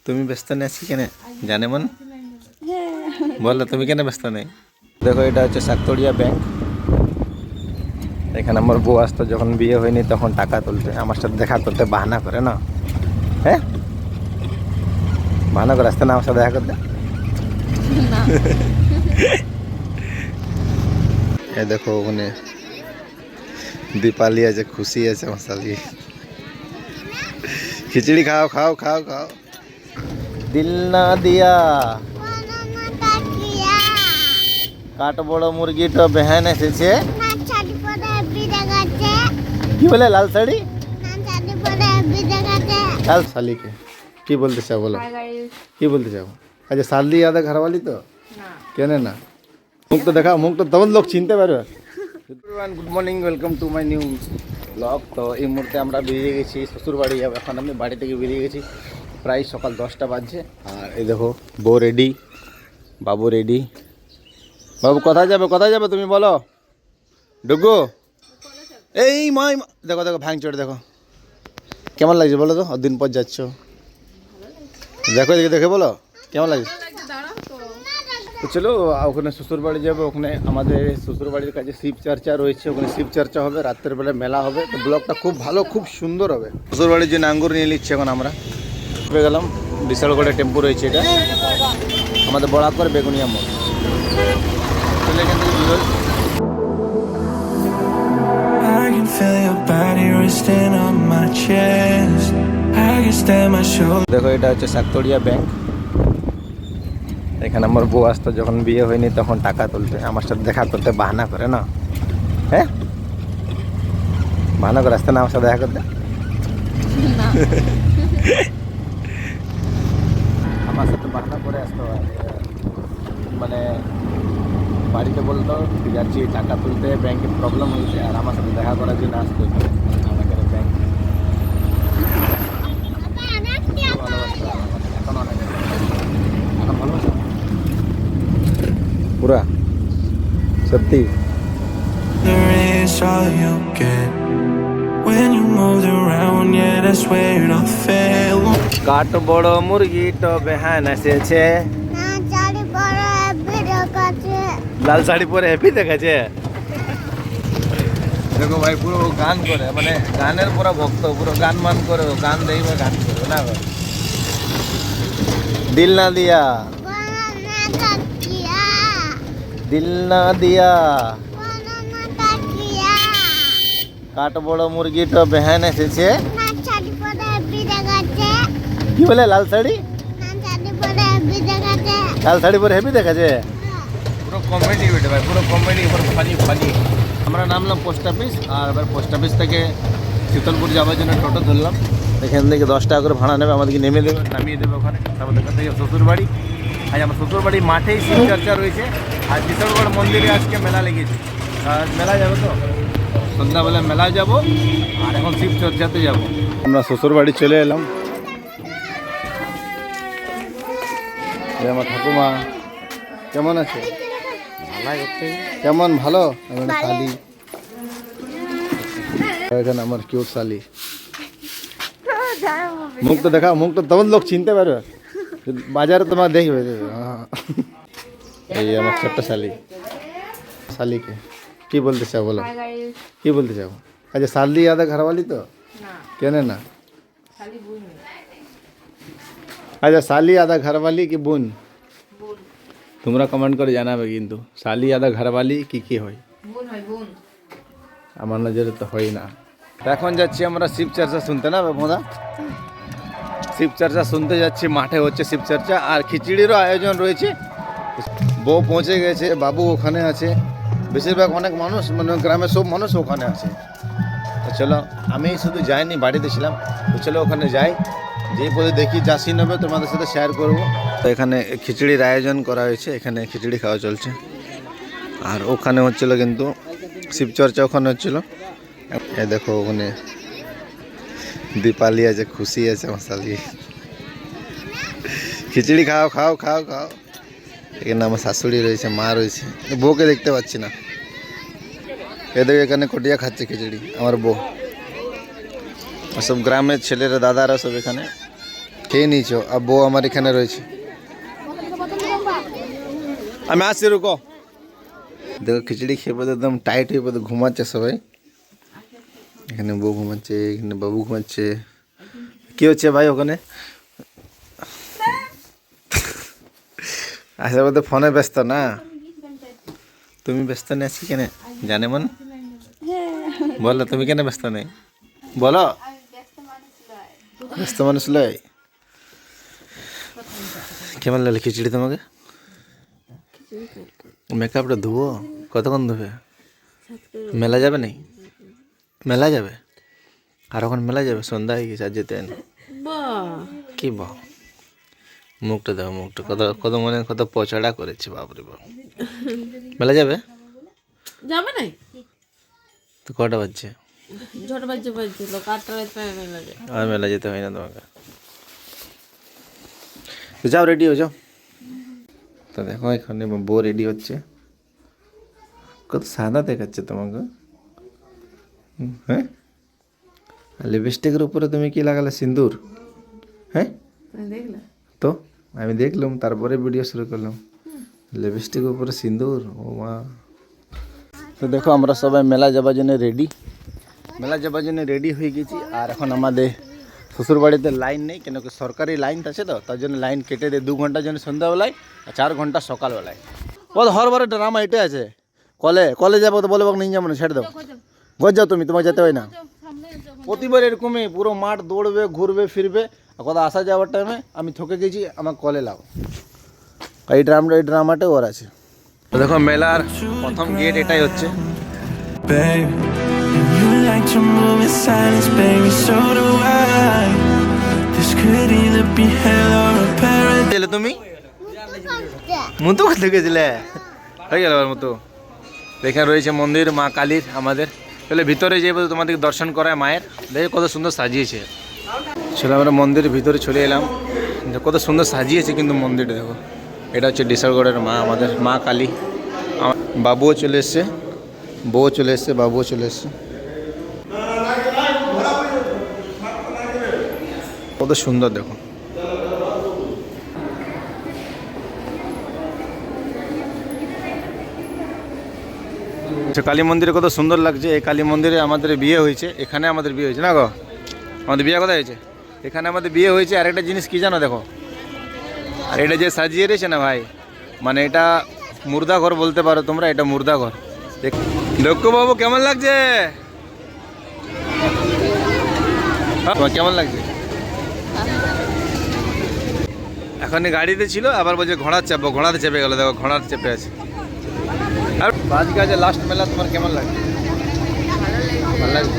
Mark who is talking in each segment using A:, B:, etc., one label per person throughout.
A: তুমি ব্যস্ত নেই আছি কেন জানে মন বলো তুমি কেন ব্যস্ত নেই? দেখো এটা হচ্ছে সাততড়িয়া ব্যাংক। এখানে আমার বউ আসতো যখন বিয়ে হয়নি তখন টাকা তুলতে আমার সাথে দেখা করতে বাহানা করে না। হ্যাঁ বাহানা করে আসতে না আমার সাথে দেখা করতে। এই দেখো ওখানে দীপালি আছে, খুশি আছে আমার শালি। খিচড়ি খাও খাও খাও খাও। দিল না দিয়া কাঠ বড় মুরগিটা বেহান এসেছে। কি বলে লাল শাড়ি লাল শালিকে কি বলতে চাও বলো, কি বলতে চাও? আচ্ছা শালি আদা ঘরওয়ালি তো কেন না? মুখ তো দেখাও, মুখ তো তখন লোক চিনতে পারবে। Good morning, welcome to my new blog. তো এই মুহূর্তে আমরা বেরিয়ে গেছি শ্বশুর বাড়ি যাবো। এখন আমি বাড়ি থেকে বেরিয়ে গেছি, প্রায় সকাল 10টা বাজছে। আর এই দেখো বউ রেডি, বাবু রেডি। বাবু কোথায় যাবে, কোথায় যাবে তুমি বলো? ডুগু এই মাই দেখো দেখো ভাঙ চড়ে দেখো কেমন লাগছে বলো তো, দিন পর যাচ্ছ দেখো দেখে দেখে বলো কেমন লাগছে। তো চলো ওখানে শ্বশুর বাড়ি যাবো, ওখানে আমাদের শ্বশুর বাড়ির কাছে শিব চর্চা রয়েছে, ওখানে শিব চর্চা হবে, রাত্রের বেলা মেলা হবে। তো ব্লগটা খুব ভালো খুব সুন্দর হবে। শ্বশুর বাড়ির জন্য আঙ্গুর নিয়ে নিচ্ছি এখন আমরা। পেয়ে গেলাম বিশালগড়ে টেম্পু রয়েছে, এটা আমাদের বড়াকর বেগুনিয়া মোড়। চলে এখান থেকে বিরল।
B: I can feel your body resting on my chest. I can stand my shoulder.
A: দেখো এটা হচ্ছে সাততড়িয়া ব্যাংক। এখানে আমার বউ আসতো যখন বিয়ে হয়নি তখন টাকা তুলতে আমার সাথে দেখা করতে বাহানা করে না। হ্যাঁ বাহানা করে আসতে না আমার সাথে দেখা করতে। আমার সাথে বাহানা করে আসতো, মানে বাড়িতে বলতো যাচ্ছি টাকা তুলতে, ব্যাংকে প্রবলেম হয়েছে, আর আমার সাথে দেখা করার জন্য আসতো আমাকে ব্যাংক। ভালোবাসতো এখন অনেক, এখন ভালোবাসা পুরা সত্যি।
B: There is all you get when you move around. Yeah, that's where it all fell.
A: কাঠ বড় মুরগি তো বেহান এসেছে। লাল শাড়ি পরে হ্যাপি দেখাচ্ছে। দেখো ভাই পুরো গান করে, মানে গানের পুরো ভক্ত, পুরো গান মান করে, গান দেখবে গান করবে না। দিল না দিয়া দিল না দিয়া কাঠ বড় মুরগি তো বেহান এসেছে। কি বলে লাল শাড়ি লাল শাড়ি পরে হেভি দেখাচ্ছে। পুরো কমেডি বেটে ভাই, পুরো কমেডি, পুরো ফানি ফানি। আমরা নামলাম পোস্ট অফিস, আর এবার পোস্ট অফিস থেকে শীতলপুর যাওয়ার জন্য টোটো ধরলাম। এখান থেকে 10 টাকা করে ভাড়া নেবে, আমাদেরকে নেমে দেবে, নামিয়ে দেবে ওখানে। তারপর এখান থেকে শ্বশুর বাড়ি। আজ আমার শ্বশুর বাড়ির মাঠেই শিব চর্চা রয়েছে, আর বিশালগড় মন্দিরে আজকে মেলা লেগেছে। আর মেলা যাবো তো সন্ধ্যাবেলা মেলায় যাব, আর এখন শিব চর্চাতে যাব। আমরা শ্বশুর বাড়ি চলে এলাম। আমার ঠাকুমা কেমন আছে? কেমন ভালো? শালি এখানে আমার কিউট শালি। মুখ তো দেখাও, মুখ তো তখন লোক চিনতে পারবে, বাজারে তোমার দেখবে। এই আমার ছোট্ট শালি। শালিকে কি বলতে চাও বলো, কি বলতে চাও? আচ্ছা শালি আদা ঘরওয়ালি তো কেন না? আচ্ছা শালি আদা ঘরওয়ালি কি বোন? তোমরা কমেন্ট করে জানাবে কিন্তু শালি আদা ঘরওয়ালি কি হয়। আমার নজরে তো হয় না। এখন যাচ্ছি আমরা শিব চর্চা শুনতে, না বোধা শিব চর্চা শুনতে যাচ্ছি। মাঠে হচ্ছে শিব চর্চা, আর খিচুড়িরও আয়োজন রয়েছে। বউ পৌঁছে গেছে, বাবু ওখানে আছে, বেশিরভাগ অনেক মানুষ, মানে গ্রামের সব মানুষ ওখানে আছে। তো চলো, আমি শুধু যাইনি, বাড়িতে ছিলাম। তো চলো ওখানে যাই, যেই পথে দেখি যাচ্ছি নেবে তোমাদের সাথে শেয়ার করব। তো এখানে খিচুড়ির আয়োজন করা হয়েছে, এখানে খিচুড়ি খাওয়া চলছে। আর ওখানে হচ্ছিল কিন্তু শিবচর্চা, ওখানে হচ্ছিল। এই দেখো ওখানে দীপালি আছে, খুশি আছে আমার শালি। খিচুড়ি খাও খাও খাও খাও। এখানে আমার শাশুড়ি রয়েছে, মা রয়েছে, বউকে দেখতে পাচ্ছি না। এদের এখানে কটিয়া খাচ্ছে খিচুড়ি আমার বউ। সব গ্রামের ছেলেরা, দাদারা সব এখানে খেয়ে নিয়েছো আর বউ আমার এখানে রয়েছে। আমি আসছি, রুকো। দেখো খিচুড়ি খেয়ে পরে একদম টাইট হয়ে পরে ঘুমাচ্ছে সবাই। এখানে বউ ঘুমাচ্ছে, এখানে বাবু ঘুমাচ্ছে। কি হচ্ছে ভাই ওখানে? আসলে বলতে ফোনে ব্যস্ত না? তুমি ব্যস্ত নেই আছি কেন জানে মন? বলো তুমি কেন ব্যস্ত নেই বলো? ব্যস্ত মানুষ লয়। কেমন লাগলো খিচুড়ি তোমাকে? মেকআপটা ধুবো? কতক্ষণ ধুবে? মেলা যাবে নাই? মেলা যাবে? আর এখন মেলা যাবে? সন্ধ্যা হয়ে গেছে আর যেতে হয় না। কি বা মুখটা দাও, মুখটা কত কত মনে কত পচড়া করেছে, বাপরে বাপ। মেলা যাবে?
C: যাবে নাই
A: তো কটা বাজছে?
C: ছোট বাচ্চা বাজছিল 8টা রাত মেলা যায়।
A: আর মেলা যেতে হয় না তোমাকে। তো যাও, রেডি হয়ে যাও। তো দেখো এখানে বউ রেডি হচ্ছে। কত সাদা দেখাচ্ছে তোমাকে। হ্যাঁ, লিপস্টিকের উপরে তুমি কি লাগালে? সিন্দুর? হ্যাঁ
C: দেখলা
A: তো আমি দেখলাম, তারপরে ভিডিও শুরু করলাম। লিপস্টিকের উপরে সিন্দুর, ও মা। তো দেখো আমরা সবাই মেলা যাবার জন্য রেডি। মেলা যাবার জন্য রেডি হয়ে গেছি। আর এখন আমাদের শ্বশুরবাড়িতে লাইন নেই, কেন কি সরকারি লাইন আছে, তো তার জন্য লাইন কেটে দেয় 2 ঘন্টার জন্য সন্ধ্যাবেলায় আর 4 ঘন্টা সকালবেলায়। বল হরবারে ড্রামা এটাই আছে। কলে যাবো তো বলবো নিয়ে যাবো না, ছেড়ে দাও। ঘর যাও তুমি, তোমার যেতে হয় না। প্রতিবার এরকমই পুরো মাঠ দৌড়বে, ঘুরবে ফিরবে। আর কথা আসা যাওয়ার টাইমে আমি থকে গেছি, আমার কলে লাও। এই ড্রামাটা ওর আছে। দেখো মেলার প্রথম গেট এটাই হচ্ছে।
B: babe. And you like to move in silence, baby, so do I. This could either be hell or a paradise.
A: তুমি মুতু করতে গেছিলে? হয়ে গেল মুতু। এখানে রয়েছে মন্দির মা কালীর আমাদের। তাহলে ভিতরে যে তোমাদেরকে দর্শন করায় মায়ের। দেখে কত সুন্দর সাজিয়েছে। চলো আমরা মন্দিরের ভিতরে চলে এলাম। কত সুন্দর সাজিয়েছে কিন্তু মন্দিরটা দেখো। এটা হচ্ছে ডিসারগড়ের মা, আমাদের মা কালী। বাবুও চলে এসছে, বউ চলে এসছে, বাবুও চলে এসছে। কত সুন্দর দেখো। কালী মন্দিরে কত সুন্দর লাগছে। এই কালী মন্দিরে আমাদের বিয়ে হয়েছে, এখানে আমাদের বিয়ে হয়েছে না গো? আমাদের বিয়ে কোথায় হয়েছে? এখানে আমাদের বিয়ে হয়েছে। আর একটা জিনিস কি জানো দেখো, আর এটা যে সাজিয়ে রয়েছে না ভাই, মানে এটা মুর্দা ঘর বলতে পারো তোমরা, এটা মুর্দা ঘর। লক্ষ্য বাবু কেমন লাগছে? তোমার কেমন লাগছে? এখন গাড়িতে ছিল, আবার বলছে ঘোড়ার চাপবো, ঘোড়াতে চেপে গেল। দেখো ঘোড়াতে চেপে আছে। আর আজকে আছে লাস্ট মেলা, তোমার কেমন লাগে? ভালো লাগছে।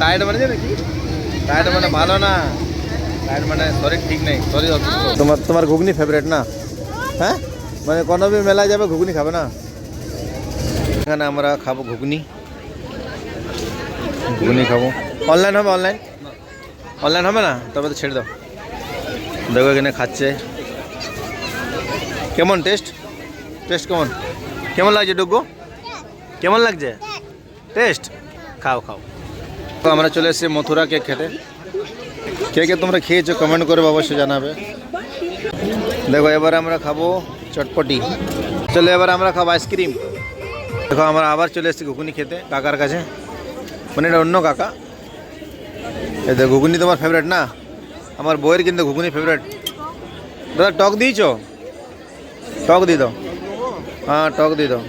A: টায়ার্ড মানে জানো কি? টায়ার্ড মানে ভালো না, টায়ার্ড মানে শরীর ঠিক নেই, শরীর অসুস্থ। তোমার ঘুগনি ফেভারিট না? হ্যাঁ, মানে কোনো भी মেলায় যাবে ঘুগনি খাবে না? এখানে আমরা খাবো ঘুগনি খাবো। অনলাইন হবে? অনলাইন হবে না? তবে তো ছেড়ে দাও। দেখো এখানে খাচ্ছে। কেমন টেস্ট কেমন লাগছে ডুগো? কেমন লাগছে টেস্ট? খাও। তো আমরা চলে এসেছি মথুরা কেক খেতে। কে তোমরা খেয়েছো কমেন্ট করে অবশ্যই জানাবে। দেখো এবার আমরা খাবো চটপটি। চলো এবার আমরা খাবো আইসক্রিম। দেখো আমরা আবার চলে এসেছি ঘুগনি খেতে কাকার কাছে। মানে এটা অন্য কাকা। এই দেখো ঘুগনি তোমার ফেভারিট না? আমার বউয়ের কিন্তু ঘুগনি ফেভারিট। দাদা টক দিয়েছো? টক দিয়ে দাও। হ্যাঁ টক দিয়ে দাও।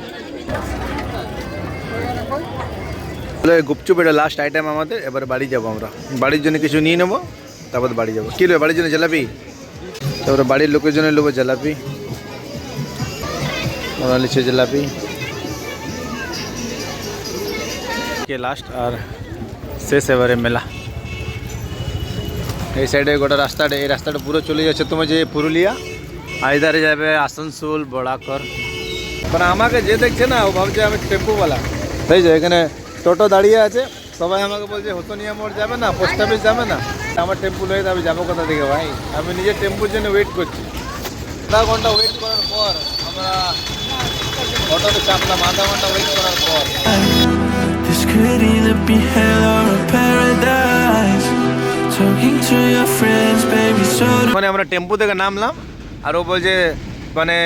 A: গুপচুপ এটা লাস্ট আইটেম আমাদের। এবার বাড়ি যাবো আমরা, বাড়ির জন্য কিছু নিয়ে নেবো, তারপর বাড়ি যাবো। কী নেবে বাড়ির জন্য? জিলাপি। তারপরে বাড়ির লোকের জন্য নেবো জিলাপি। ওরা নিচ্ছে জিলাপি। লাস্ট আর শেষ এবারে মেলা। এই সাইডে গোটা রাস্তাটা, এই রাস্তাটা পুরো চলে যাচ্ছে তোমার যে পুরুলিয়া, আর ইধারে যাবে আসানসোল, বড়াকর। মানে আমাকে যে দেখছে না ও ভাবছে আমি টেম্পুওয়ালা। তাই যে এখানে টোটো দাঁড়িয়ে আছে, সবাই আমাকে বলছে হতনিয়া মোড় যাবে না, পোস্ট অফিস যাবে না। আমার টেম্পু লয়ে আমি যাবো কোথা থেকে ভাই? আমি নিজের টেম্পুর জন্য ওয়েট করছি। আধা ঘন্টা ওয়েট করার পর আমরা অটোতে চাপলাম। আধা ঘন্টা ওয়েট করার পর
B: This could either be hell or a paradise. Talking to your friends, baby, so do
A: মানে আমরা টেম্পো থেকে নামলাম আর ও বলছে মানে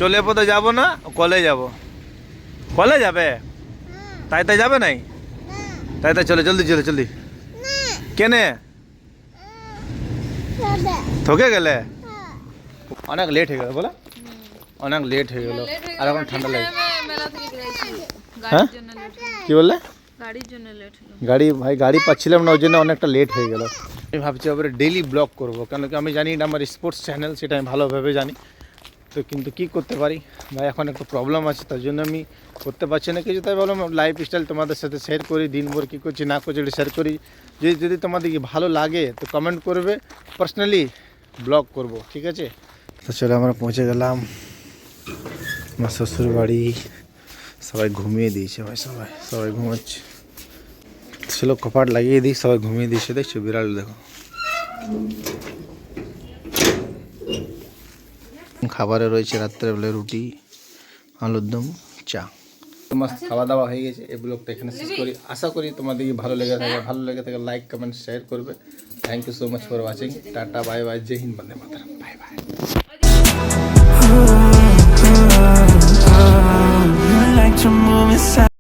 A: চলে পথে যাব না কলে যাব কলে যাবে তাই তাই যাবে নাই তাই তাই চলে জলদি চলে জলদি কেনে থকে গেলে অনেক লেট হয়ে গেল বলে অনেক লেট হয়ে গেল আর এখন ঠান্ডা লাগে
C: মেলা থেকে গেছি
A: হ্যাঁ
C: গাড়ির জন্য লেট
A: কি বললে
C: গাড়ির জন্য লেট হলো
A: গাড়ি ভাই গাড়ি পাচ্ছিলাম না ওই জন্য অনেকটা লেট হয়ে গেল আমি ভাবছি এবারে ডেইলি ব্লগ করবো কেন কি আমি জানি এটা আমার স্পোর্টস চ্যানেল সেটা আমি ভালোভাবে জানি তো কিন্তু কি করতে পারি ভাই এখন একটা প্রবলেম আছে তার জন্য আমি করতে পারছি না কিছু তাই ভাবলাম লাইফ স্টাইল তোমাদের সাথে শেয়ার করি দিনভর কী করছি না করছি এটা শেয়ার করি যদি তোমাদের কি ভালো লাগে তো কমেন্ট করবে পার্সোনালি ব্লগ করব ঠিক আছে তো চলো আমরা পৌঁছে গেলাম আমার শ্বশুর বাড়ি সবাই ঘুমিয়ে দিয়েছে ভাই সবাই ঘুমাচ্ছে চলো কপাট লাগিয়ে দিই সবাই ঘুমিয়ে দিয়েছে দেখছো বিড়াল দেখো খাবারে রয়েছে রাত্রেবেলা রুটি আলুর দম চা তোমার খাওয়া দাওয়া হয়ে গেছে এই ব্লগটা এখানে শেষ করি আশা করি তোমাদের ভালো লেগে থাকে লাইক কমেন্ট শেয়ার করবে thank you so much for watching tata bye bye জয় হিন্দ বন্দে মাতরম বাই বাই